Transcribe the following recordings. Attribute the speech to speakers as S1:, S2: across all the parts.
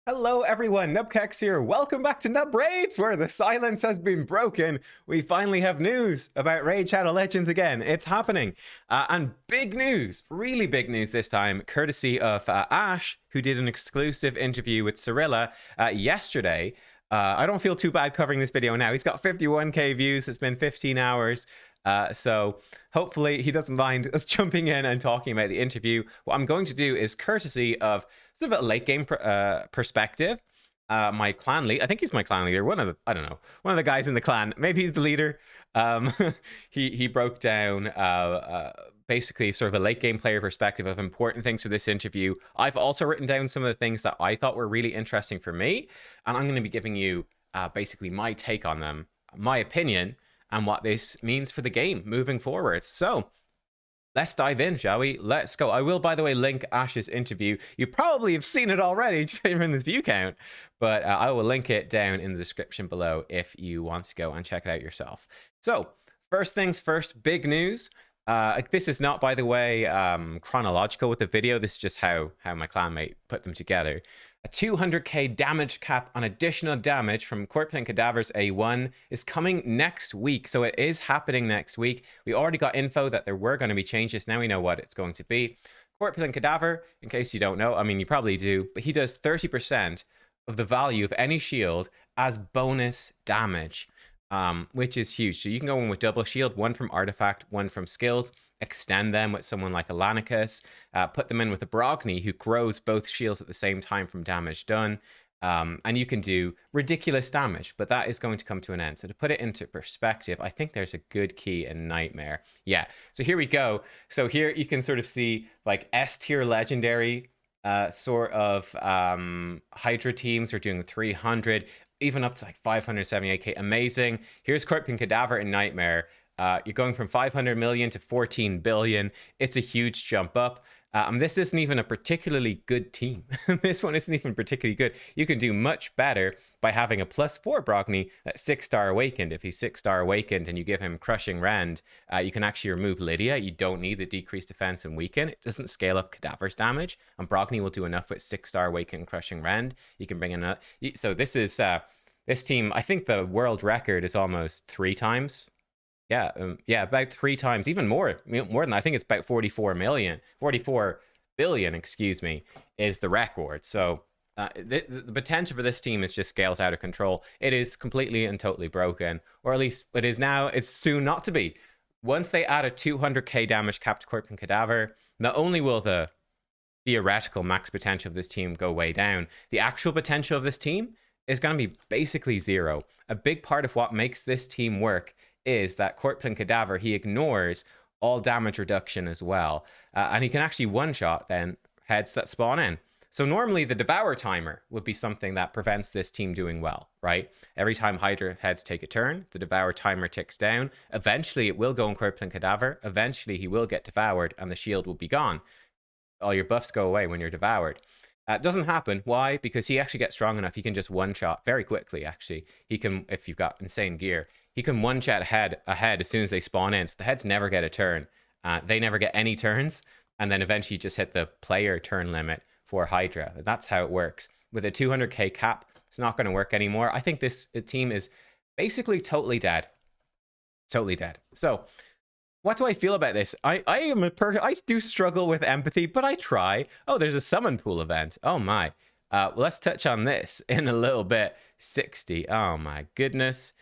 S1: Hello everyone, nubkeks here. Welcome back to Nub Raids, where the silence has been broken. We finally have news about Raid Shadow Legends again. It's happening. And big news, really big news this time, courtesy of Ash, who did an exclusive interview with Cirilla yesterday. I don't feel too bad covering this video now. He's got 51k views. It's been 15 hours. So hopefully he doesn't mind us jumping in and talking about the interview. What I'm going to do is courtesy of sort of a late game perspective. My clan lead, I think he's my clan leader. I don't know, one of the guys in the clan. Maybe he's the leader. Um, he broke down basically sort of a late game player perspective of important things for this interview. I've also written down some of the things that I thought were really interesting for me, and I'm going to be giving you basically my take on them, my opinion, and what this means for the game moving forward. So let's dive in, shall we? Let's go. I will, by the way, link Ash's interview. You probably have seen it already in this view count, but I will link it down in the description below if you want to go and check it out yourself. So first things first, big news. This is not, by the way, chronological with the video. This is just how my clanmate put them together. A 200k damage cap on additional damage from Corpulent Cadaver's A1 is coming next week. So it is happening next week. We already got info that there were going to be changes. Now we know what it's going to be. Corpulent Cadaver, in case you don't know, I mean, you probably do, but he does 30% of the value of any shield as bonus damage, which is huge. So you can go in with double shield, one from artifact, one from skills, extend them with someone like a Lanicus, put them in with a Brogni who grows both shields at the same time from damage done, and you can do ridiculous damage, but that is going to come to an end. So to put it into perspective, I think there's a good key in Nightmare. Yeah, so here we go. So here you can sort of see like S tier legendary sort of Hydra teams are doing 300, even up to like 578k. Amazing. Here's Corpulent Cadaver in Nightmare. You're going from 500 million to 14 billion. It's a huge jump up. This isn't even a particularly good team. This one isn't even particularly good. You can do much better by having a +4 Brogni that's 6-star awakened. If he's 6-star awakened and you give him Crushing Rend, you can actually remove Lydia. You don't need the decreased defense and weaken. It doesn't scale up Cadaver's damage, and Brogni will do enough with 6-star awakened Crushing Rend. You can bring in a... So this is... this team, I think the world record is almost 3 times. Yeah, about 3 times, even more than I think it's about 44 billion, excuse me, is the record. So the potential for this team is just scales out of control. It is completely and totally broken, or at least it is now. It's soon not to be. Once they add a 200k damage cap to Corpulent Cadaver, not only will the theoretical max potential of this team go way down, the actual potential of this team is going to be basically zero. A big part of what makes this team work is that Corpulent Cadaver, he ignores all damage reduction as well. And he can actually one-shot then heads that spawn in. So normally the Devour timer would be something that prevents this team doing well, right? Every time Hydra heads take a turn, the Devour timer ticks down. Eventually it will go on Corpulent Cadaver. Eventually he will get devoured and the shield will be gone. All your buffs go away when you're devoured. It doesn't happen. Why? Because he actually gets strong enough. He can just one-shot very quickly, actually. He can, if you've got insane gear, he can one-shot ahead as soon as they spawn in. So the heads never get a turn. They never get any turns. And then eventually just hit the player turn limit for Hydra. That's how it works. With a 200k cap, it's not going to work anymore. I think this team is basically totally dead. Totally dead. So... what do I feel about this? I do struggle with empathy, but I try. Oh, there's a summon pool event. Oh my. Let's touch on this in a little bit. 60. Oh my goodness.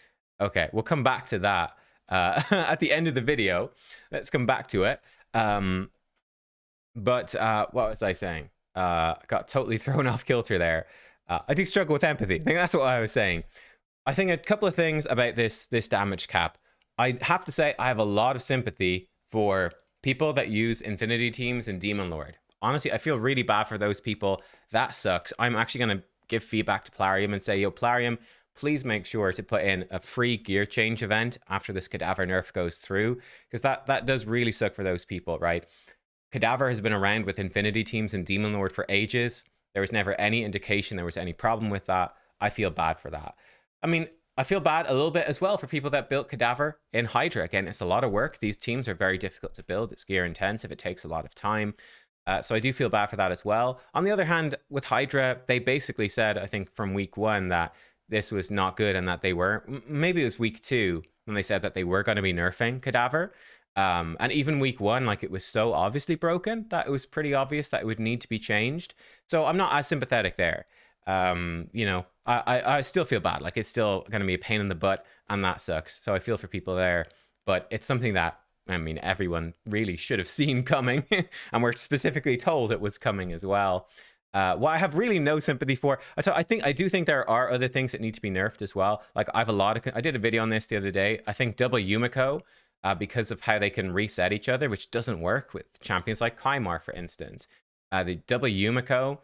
S1: Okay, we'll come back to that at the end of the video. Let's come back to it. But what was I saying? Got totally thrown off kilter there. I do struggle with empathy. I think that's what I was saying. I think a couple of things about this damage cap. I have to say I have a lot of sympathy for people that use Infinity teams in Demon Lord. Honestly, I feel really bad for those people. That sucks. I'm actually going to give feedback to Plarium and say, yo, Plarium, please make sure to put in a free gear change event after this Cadaver nerf goes through, because that does really suck for those people, right? Cadaver has been around with Infinity teams in Demon Lord for ages. There was never any indication there was any problem with that. I feel bad for that. I mean, I feel bad a little bit as well for people that built Cadaver in Hydra. Again, it's a lot of work. These teams are very difficult to build. It's gear intensive. It takes a lot of time. So I do feel bad for that as well. On the other hand, with Hydra, they basically said, I think from week 1, that this was not good and that they were, maybe it was week 2 when they said that they were going to be nerfing Cadaver. And even week 1, like, it was so obviously broken that it was pretty obvious that it would need to be changed. So I'm not as sympathetic there. You know, I still feel bad. Like, it's still going to be a pain in the butt, and that sucks. So I feel for people there, but it's something that, I mean, everyone really should have seen coming, and we're specifically told it was coming as well. What I have really no sympathy for, I do think there are other things that need to be nerfed as well. Like, I did a video on this the other day. I think double Yumiko, because of how they can reset each other, which doesn't work with champions like Kaimar, for instance. The double Yumiko,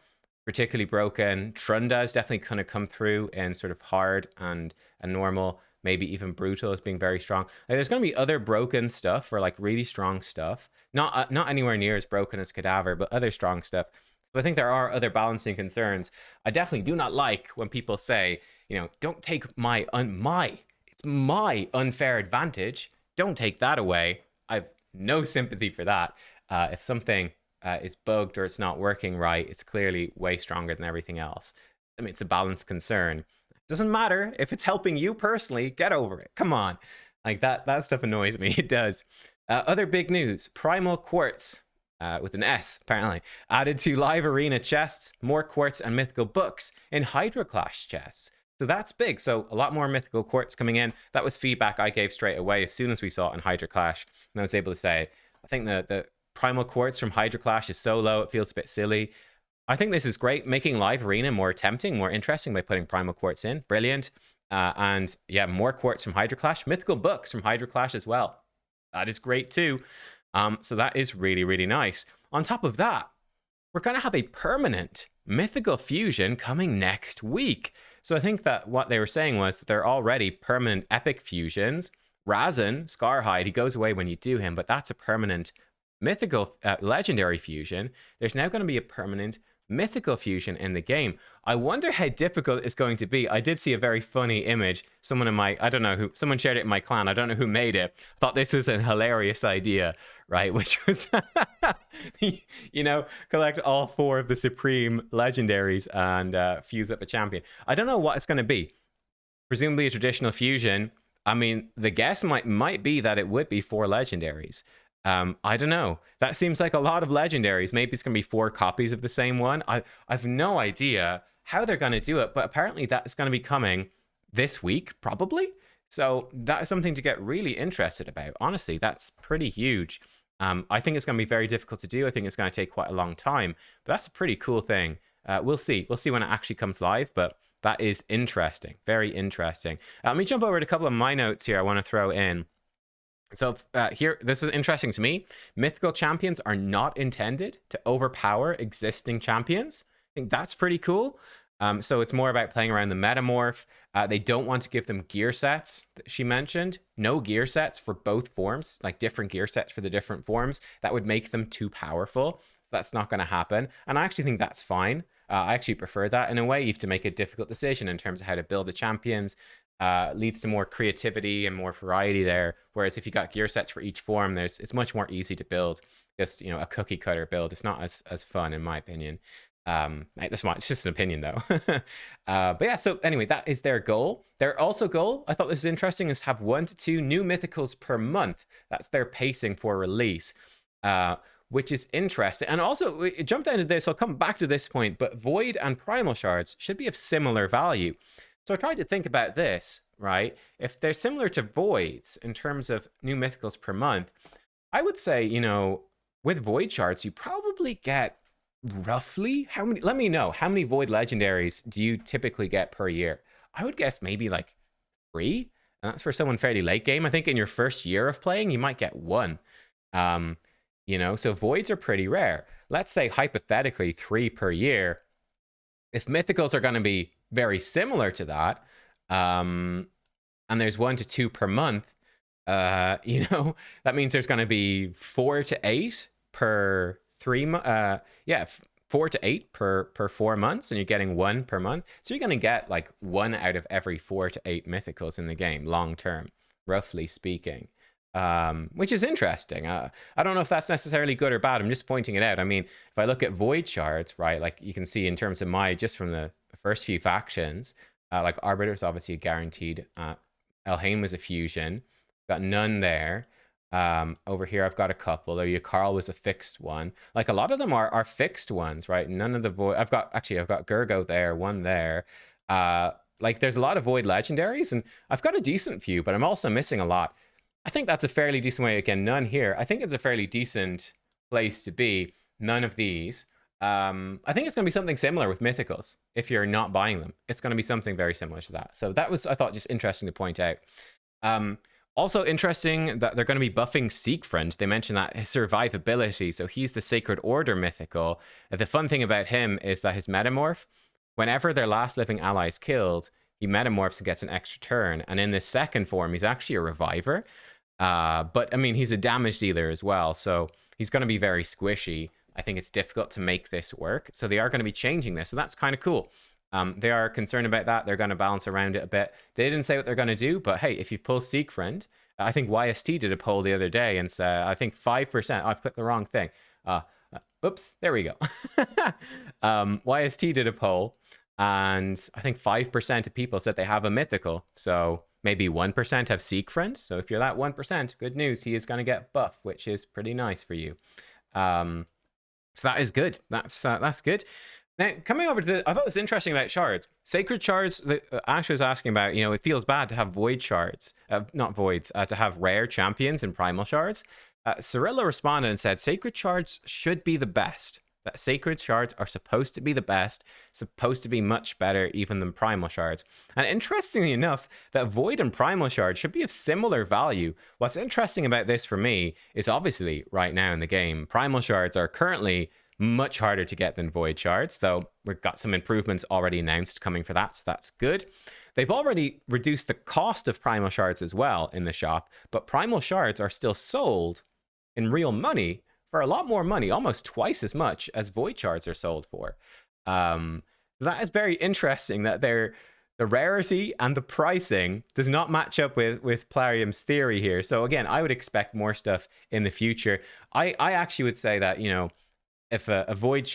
S1: particularly broken. Trunda is definitely going to come through in sort of hard and normal. Maybe even brutal as being very strong. Like, there's going to be other broken stuff, or like really strong stuff. Not anywhere near as broken as Cadaver, but other strong stuff. So I think there are other balancing concerns. I definitely do not like when people say, you know, don't take it's my unfair advantage. Don't take that away. I've no sympathy for that. If something is bugged or it's not working right, it's clearly way stronger than everything else. I mean, it's a balanced concern. Doesn't matter if it's helping you personally. Get over it. Come on. Like, that stuff annoys me. It does. Other big news. Primal Quartz, with an S, apparently, added to live arena chests, more quartz and mythical books in Hydra Clash chests. So that's big. So a lot more mythical quartz coming in. That was feedback I gave straight away as soon as we saw it in Hydra Clash. And I was able to say, I think the primal quartz from Hydra Clash is so low, it feels a bit silly. I think this is great, making live arena more tempting, more interesting by putting primal quartz in. Brilliant. And yeah, more quartz from Hydra Clash. Mythical books from Hydra Clash as well. That is great too. So that is really, really nice. On top of that, we're going to have a permanent mythical fusion coming next week. So I think that what they were saying was that they're already permanent epic fusions. Razin, Scarhide, he goes away when you do him, but that's a permanent mythical legendary fusion. There's now going to be a permanent mythical fusion in the game. I wonder how difficult it's going to be. I did see a very funny image. Someone shared it in my clan. I don't know who made it. Thought this was a hilarious idea, right? Which was, you know, collect all 4 of the supreme legendaries and fuse up a champion. I don't know what it's going to be. Presumably a traditional fusion. I mean, the guess might be that it would be 4 legendaries. I don't know. That seems like a lot of legendaries. Maybe it's going to be 4 copies of the same one. I've no idea how they're going to do it, but apparently that's going to be coming this week, probably. So that is something to get really interested about. Honestly, that's pretty huge. I think it's going to be very difficult to do. I think it's going to take quite a long time, but that's a pretty cool thing. We'll see. We'll see when it actually comes live, but that is interesting. Very interesting. Let me jump over to a couple of my notes here I want to throw in. So here, this is interesting to me. Mythical champions are not intended to overpower existing champions. I think that's pretty cool. So it's more about playing around the metamorph. They don't want to give them gear sets, that she mentioned. No gear sets for both forms, like different gear sets for the different forms. That would make them too powerful. So that's not going to happen. And I actually think that's fine. I actually prefer that. In a way, you have to make a difficult decision in terms of how to build the champions. Leads to more creativity and more variety there. Whereas if you got gear sets for each form, it's much more easy to build. Just, you know, a cookie cutter build. It's not as fun, in my opinion. It's just an opinion though. But yeah, so anyway, that is their goal. Their also goal, I thought this was interesting, is to have 1 to 2 new mythicals per month. That's their pacing for release, which is interesting. And also, jump down to this, I'll come back to this point, but Void and Primal Shards should be of similar value. So I tried to think about this, right? If they're similar to Voids in terms of new mythicals per month, I would say, you know, with Void Shards, you probably get roughly how many? Let me know, how many Void legendaries do you typically get per year? I would guess maybe like 3, and that's for someone fairly late game. I think in your first year of playing, you might get 1. You know, so Voids are pretty rare. Let's say hypothetically 3 per year. If mythicals are going to be very similar to that, and there's 1 to 2 per month, you know, that means there's going to be 4 to 8 per 4 to 8 per 4 months, and you're getting 1 per month. So you're going to get like 1 out of every 4 to 8 mythicals in the game long term, roughly speaking. which is interesting. I don't know if that's necessarily good or bad. I'm just pointing it out. I mean, if I look at void shards, right, like you can see in terms of just from the first few factions, like Arbiter's obviously a guaranteed. Elhain was a fusion. Got none there. Over here I've got a couple, though Carl was a fixed one. Like a lot of them are fixed ones, right? None of the void. I've got Gergo there, one there. Like there's a lot of void legendaries, and I've got a decent few, but I'm also missing a lot. I think that's a fairly decent way. Again, none here. I think it's a fairly decent place to be. None of these. I think it's going to be something similar with Mythicals. If you're not buying them, it's going to be something very similar to that. So that was, I thought, just interesting to point out. Also interesting that they're going to be buffing Siegfried. They mentioned that his survivability. So he's the Sacred Order Mythical. The fun thing about him is that his metamorph, whenever their last living ally is killed, he metamorphs and gets an extra turn. And in this second form, he's actually a reviver. But I mean, he's a damage dealer as well. So he's going to be very squishy. I think it's difficult to make this work. So they are going to be changing this. So that's kind of cool. They are concerned about that. They're going to balance around it a bit. They didn't say what they're going to do, but hey, if you pull Siegfried, I think YST did a poll the other day and said, I think 5%. Oh, I've clicked the wrong thing. Oops, there we go. YST did a poll, and I think 5% of people said they have a mythical. So maybe 1% have Siegfried. So if you're that 1%, good news. He is going to get buff, which is pretty nice for you. So that is good. That's good. Now, coming over to I thought it was interesting about shards. Sacred shards, Ash was asking about, it feels bad to have void shards, not voids, to have rare champions and primal shards. Cirilla responded and said, sacred shards should be the best. That sacred shards are supposed to be the best, supposed to be much better even than primal shards. And interestingly enough, that void and primal shards should be of similar value. What's interesting about this for me is obviously right now in the game, primal shards are currently much harder to get than void shards, though we've got some improvements already announced coming for that, so that's good. They've already reduced the cost of primal shards as well in the shop, but primal shards are still sold in real money for a lot more money, almost twice as much as void shards are sold for. That is very interesting that the rarity and the pricing does not match up with Plarium's theory here. So again, I would expect more stuff in the future. I actually would say that, if a void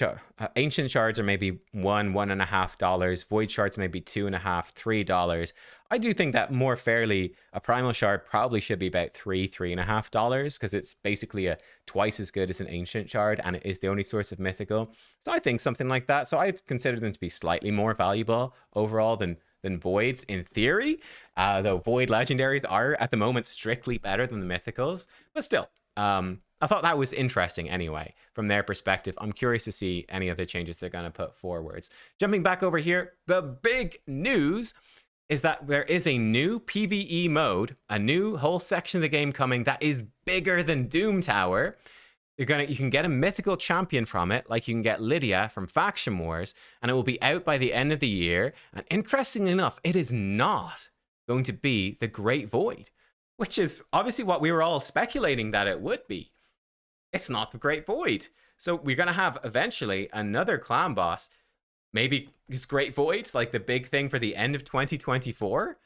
S1: ancient shards are maybe $1.50, void shards maybe $2.50, $3. I do think that more fairly a primal shard probably should be about $3.50, because it's basically twice as good as an ancient shard, and it is the only source of mythical. So I think something like that. So I consider them to be slightly more valuable overall than voids in theory, though void legendaries are at the moment strictly better than the mythicals, but still. I thought that was interesting anyway, from their perspective. I'm curious to see any of the changes they're going to put forwards. Jumping back over here, the big news is that there is a new PvE mode, a new whole section of the game coming that is bigger than Doom Tower. You can get a mythical champion from it, like you can get Lydia from Faction Wars, and it will be out by the end of the year. And interestingly enough, it is not going to be the Great Void, which is obviously what we were all speculating that it would be. It's not the Great Void. So we're going to have eventually another clan boss. Maybe it's Great Void, like the big thing for the end of 2024?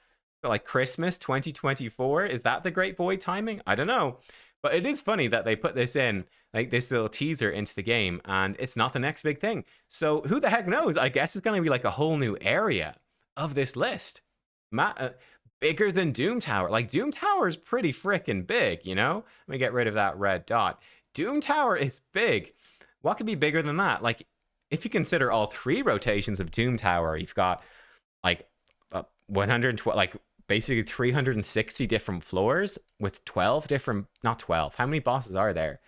S1: So like Christmas 2024? Is that the Great Void timing? I don't know. But it is funny that they put this in, like this little teaser into the game, and it's not the next big thing. So who the heck knows? I guess it's going to be like a whole new area of this list. Bigger than Doom Tower. Like Doom Tower is pretty freaking big, Let me get rid of that red dot. Doom Tower is big. What could be bigger than that? Like, if you consider all 3 rotations of Doom Tower, you've got like 112, like basically 360 different floors with 12 different, not 12. How many bosses are there?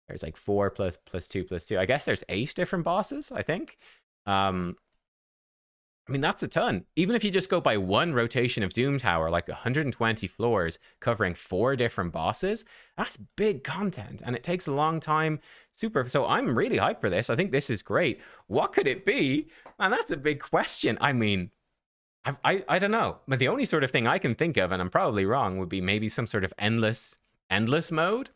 S1: There's like 4 plus 2 plus 2. I guess there's 8 different bosses, I think. I mean, that's a ton. Even if you just go by one rotation of Doom Tower, like 120 floors covering 4 different bosses, that's big content, and it takes a long time. So I'm really hyped for this. I think this is great. What could it be? And that's a big question. I mean, I don't know. But the only sort of thing I can think of, and I'm probably wrong, would be maybe some sort of endless mode,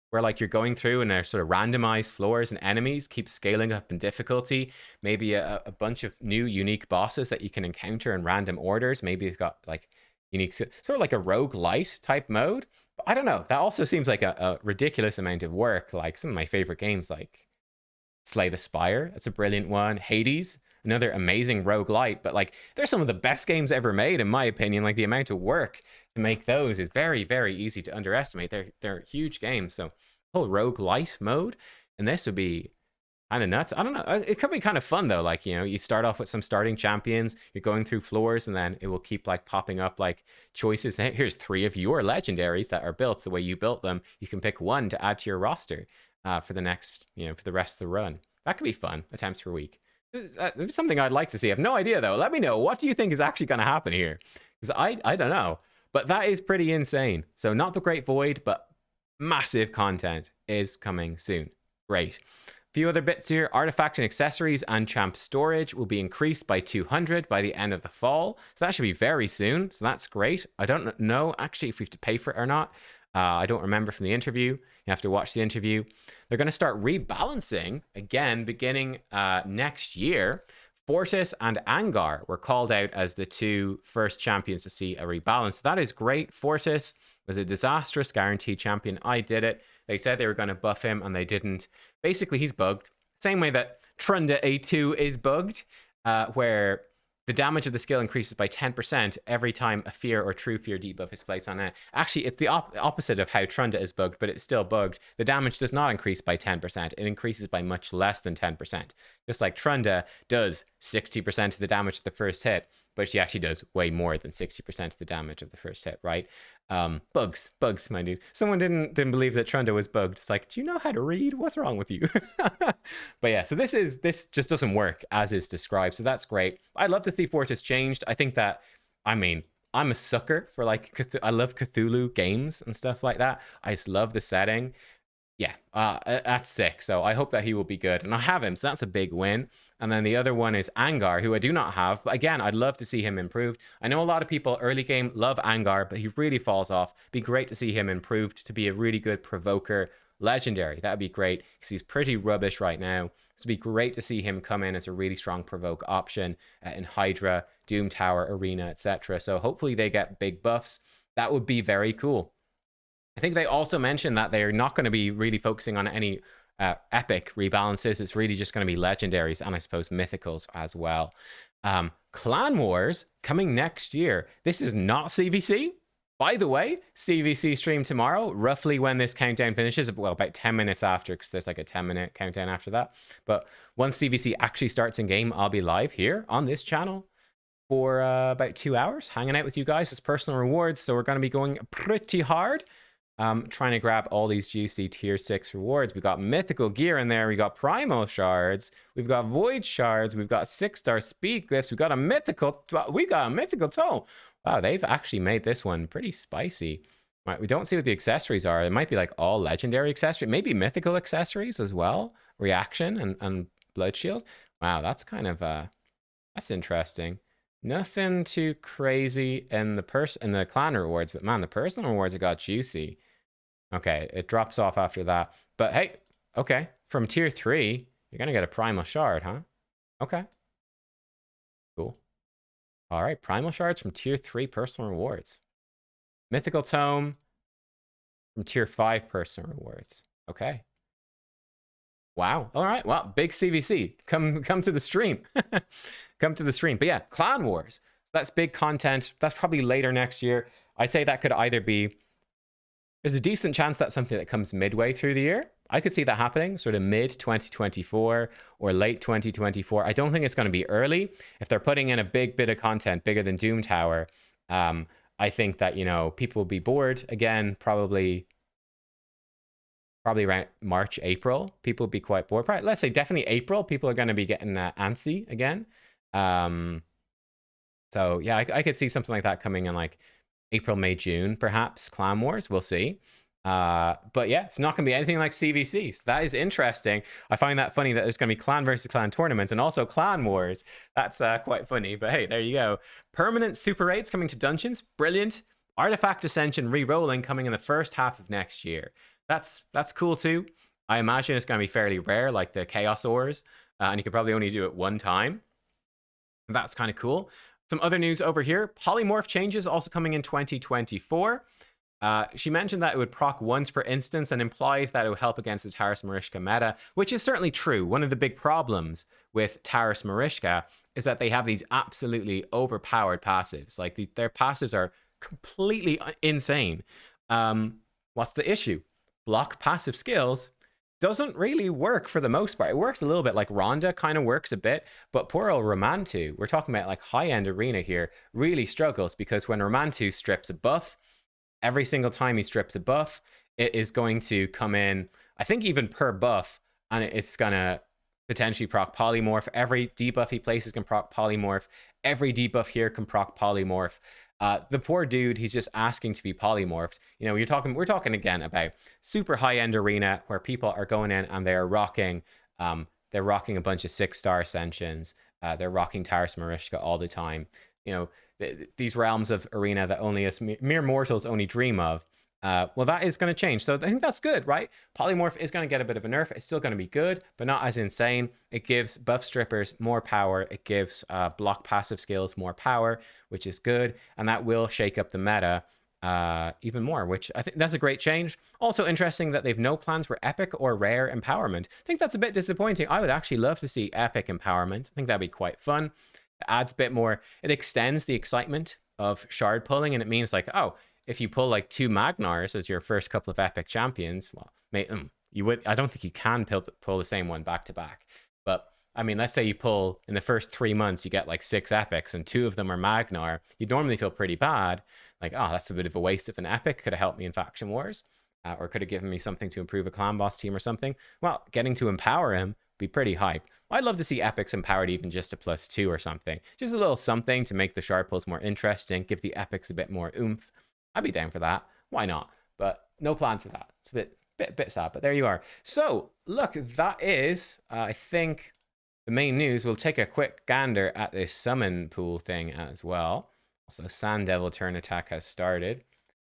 S1: where like you're going through and there's sort of randomized floors and enemies keep scaling up in difficulty. Maybe a bunch of new unique bosses that you can encounter in random orders. Maybe you've got like unique, sort of like a roguelite type mode. I don't know. That also seems like a ridiculous amount of work. Like some of my favorite games, like Slay the Spire. That's a brilliant one. Hades, another amazing roguelite. But like, they're some of the best games ever made, in my opinion. Like the amount of work to make those is very, very easy to underestimate. They're huge games. So whole roguelite mode, and this would be kind of nuts. I don't know. It could be kind of fun though. Like, you know, you start off with some starting champions, you're going through floors, and then it will keep like popping up like choices. Here's 3 of your legendaries that are built the way you built them. You can pick one to add to your roster for the next, you know, for the rest of the run. That could be fun. Attempts per week. It's something I'd like to see. I have no idea though. Let me know. What do you think is actually going to happen here? Because I don't know. But that is pretty insane. So not the Great Void, but massive content is coming soon. Great. Few other bits here. Artifacts and accessories and champ storage will be increased by 200 by the end of the fall. So that should be very soon. So that's great. I don't know actually if we have to pay for it or not. I don't remember from the interview. You have to watch the interview. They're going to start rebalancing again beginning next year. Fortis and Angar were called out as the 2 first champions to see a rebalance. That is great. Fortis was a disastrous guaranteed champion. I did it. They said they were going to buff him, and they didn't. Basically, he's bugged. Same way that Trunda A2 is bugged, where the damage of the skill increases by 10% every time a fear or true fear debuff is placed on it. Actually, it's the opposite of how Trunda is bugged, but it's still bugged. The damage does not increase by 10%. It increases by much less than 10%. Just like Trunda does 60% of the damage of the first hit, but she actually does way more than 60% of the damage of the first hit, right? Bugs, my dude. Someone didn't believe that Trunda was bugged. It's like, do you know how to read? What's wrong with you? But yeah, so this just doesn't work as is described. So that's great. I'd love to see Fortis changed. I think that, I mean, I'm a sucker for like, I love Cthulhu games and stuff like that. I just love the setting. Yeah, that's sick. So I hope that he will be good. And I have him, so that's a big win. And then the other one is Angar, who I do not have. But again, I'd love to see him improved. I know a lot of people early game love Angar, but he really falls off. Be great to see him improved to be a really good provoker legendary. That would be great because he's pretty rubbish right now. So it'd be great to see him come in as a really strong provoke option in Hydra, Doom Tower, Arena, etc. So hopefully they get big buffs. That would be very cool. I think they also mentioned that they're not going to be really focusing on any epic rebalances. It's really just going to be legendaries and I suppose mythicals as well. Clan Wars coming next year. This is not CVC. By the way, CVC stream tomorrow, roughly when this countdown finishes, well, about 10 minutes after, because there's like a 10-minute countdown after that. But once CVC actually starts in game, I'll be live here on this channel for about 2 hours, hanging out with you guys as personal rewards. So we're going to be going pretty hard. Trying to grab all these juicy tier 6 rewards. We got mythical gear in there. We got primal shards. We've got void shards. We've got 6-star speed glyphs. We got a mythical toe. Wow, they've actually made this one pretty spicy. Right, we don't see what the accessories are. It might be like all legendary accessories, maybe mythical accessories as well. Reaction and blood shield. Wow, that's kind of that's interesting. Nothing too crazy in the clan rewards, but man, the personal rewards have got juicy. Okay, it drops off after that. But hey, okay, from tier 3, you're going to get a primal shard, huh? Okay. Cool. All right, primal shards from tier 3 personal rewards. Mythical tome from tier 5 personal rewards. Okay. Wow. All right. Well, big CVC. Come to the stream. Come to the stream. But yeah, Clan Wars. That's big content. That's probably later next year. I'd say that could either be... There's a decent chance that's something that comes midway through the year. I could see that happening sort of mid-2024 or late 2024. I don't think it's going to be early. If they're putting in a big bit of content, bigger than Doom Tower, I think that, you know, people will be bored again, probably around March, April. People will be quite bored. Probably, let's say definitely April. People are going to be getting antsy again. So yeah, I could see something like that coming in like April, May, June, perhaps. Clan Wars, we'll see. But yeah, it's not going to be anything like CVC. So that is interesting. I find that funny that there's going to be clan versus clan tournaments and also Clan Wars. That's quite funny. But hey, there you go. Permanent Super 8s coming to Dungeons. Brilliant. Artifact Ascension re-rolling coming in the first half of next year. That's cool too. I imagine it's going to be fairly rare, like the Chaos Ores. And you could probably only do it one time. That's kind of cool. Some other news over here. Polymorph changes also coming in 2024. She mentioned that it would proc once per instance and implied that it would help against the Taras Marishka meta, which is certainly true. One of the big problems with Taras Marishka is that they have these absolutely overpowered passives. Like their passives are completely insane. What's the issue? Block passive skills doesn't really work for the most part. It works a little bit, like Rhonda kind of works a bit, but poor old Romantu, we're talking about like high-end arena here, really struggles because when Romantu strips a buff, every single time he strips a buff, it is going to come in, I think even per buff, and it's going to potentially proc Polymorph. Every debuff he places can proc Polymorph. Every debuff here can proc Polymorph. The poor dude, he's just asking to be polymorphed. You know, we're talking again about super high-end arena where people are going in and they're rocking a bunch of 6-star ascensions. They're rocking Taras Marishka all the time. You know, these realms of arena that only us mere mortals only dream of. Well, that is going to change. So I think that's good, right? Polymorph is going to get a bit of a nerf. It's still going to be good, but not as insane. It gives buff strippers more power. It gives block passive skills more power, which is good. And that will shake up the meta even more, which I think that's a great change. Also interesting that they've no plans for epic or rare empowerment. I think that's a bit disappointing. I would actually love to see epic empowerment. I think that'd be quite fun. It adds a bit more. It extends the excitement of shard pulling, and it means like, oh, if you pull like 2 Magnars as your first couple of epic champions, well, you would. I don't think you can pull the same one back to back. But I mean, let's say you pull in the first 3 months, you get like 6 epics, and 2 of them are Magnar. You'd normally feel pretty bad, like, oh, that's a bit of a waste of an epic. Could have helped me in Faction Wars, or could have given me something to improve a clan boss team or something. Well, getting to empower him be pretty hype. I'd love to see epics empowered even just a +2 or something. Just a little something to make the shard pulls more interesting, give the epics a bit more oomph. I'd be down for that. Why not? But no plans for that. It's a bit sad, but there you are. So, look, that is, I think, the main news. We'll take a quick gander at this summon pool thing as well. Also, Sand Devil turn attack has started.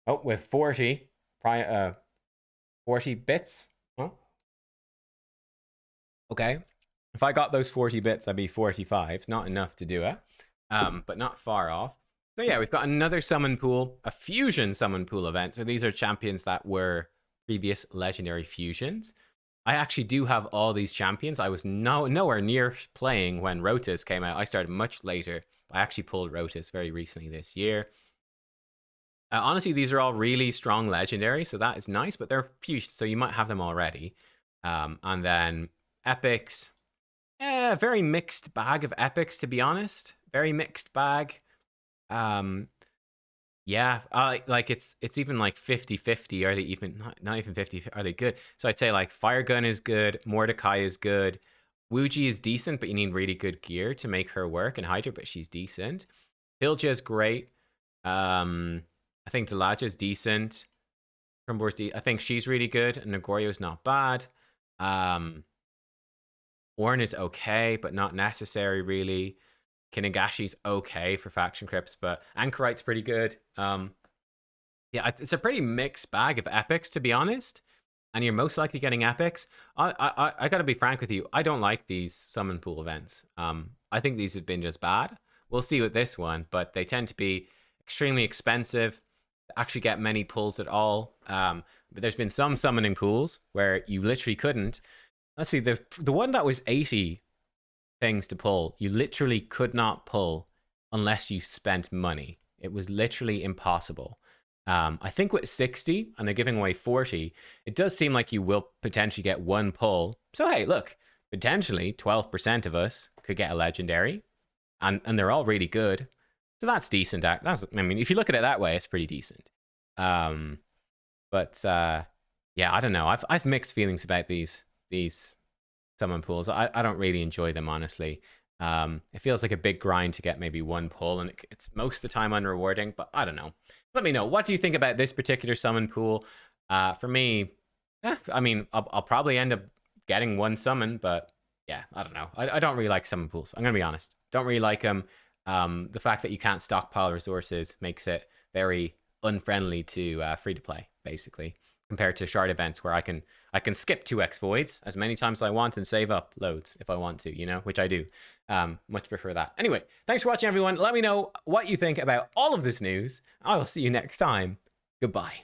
S1: Oh, with 40 bits. Huh? Okay. If I got those 40 bits, I'd be 45. Not enough to do it, but not far off. So yeah, we've got another summon pool, a fusion summon pool event. So these are champions that were previous legendary fusions. I actually do have all these champions. I was nowhere near playing when Rotis came out. I started much later. I actually pulled Rotis very recently this year. Honestly, these are all really strong legendary, so that is nice, but they're fusion, so you might have them already. And then epics. Very mixed bag of epics, to be honest. Very mixed bag. Yeah, like it's even like 50-50. Are they even not even 50? Are they good? So I'd say like Fire Gun is good, Mordecai is good, Wuji is decent, but you need really good gear to make her work, and Hydra, but she's decent. Hilja is great. I think Delaja is decent. I think she's really good, and Nagorio's not bad. Ornn is okay, but not necessary really. Kinegashi's okay for faction crypts, but Anchorite's pretty good. Yeah, it's a pretty mixed bag of epics, to be honest. And you're most likely getting epics. I gotta be frank with you. I don't like these summon pool events. I think these have been just bad. We'll see with this one, but they tend to be extremely expensive to actually get many pulls at all. But there's been some summoning pools where you literally couldn't. Let's see, the one that was 80 things to pull, you literally could not pull unless you spent money. It was literally impossible. I think with 60 and they're giving away 40, it does seem like you will potentially get one pull. So hey, look, potentially 12% of us could get a legendary, and they're all really good. So that's decent. I mean, if you look at it that way, it's pretty decent. But yeah, I don't know. I've mixed feelings about these summon pools. I don't really enjoy them, honestly. It feels like a big grind to get maybe one pull, and it's most of the time unrewarding, but I don't know. Let me know. What do you think about this particular summon pool? For me, I mean, I'll probably end up getting one summon, but yeah, I don't know. I don't really like summon pools. I'm going to be honest. Don't really like them. The fact that you can't stockpile resources makes it very unfriendly to free-to-play, basically, compared to shard events where I can skip 2x voids as many times as I want and save up loads if I want to, you know, which I do. Much prefer that. Anyway, thanks for watching, everyone. Let me know what you think about all of this news. I will see you next time. Goodbye.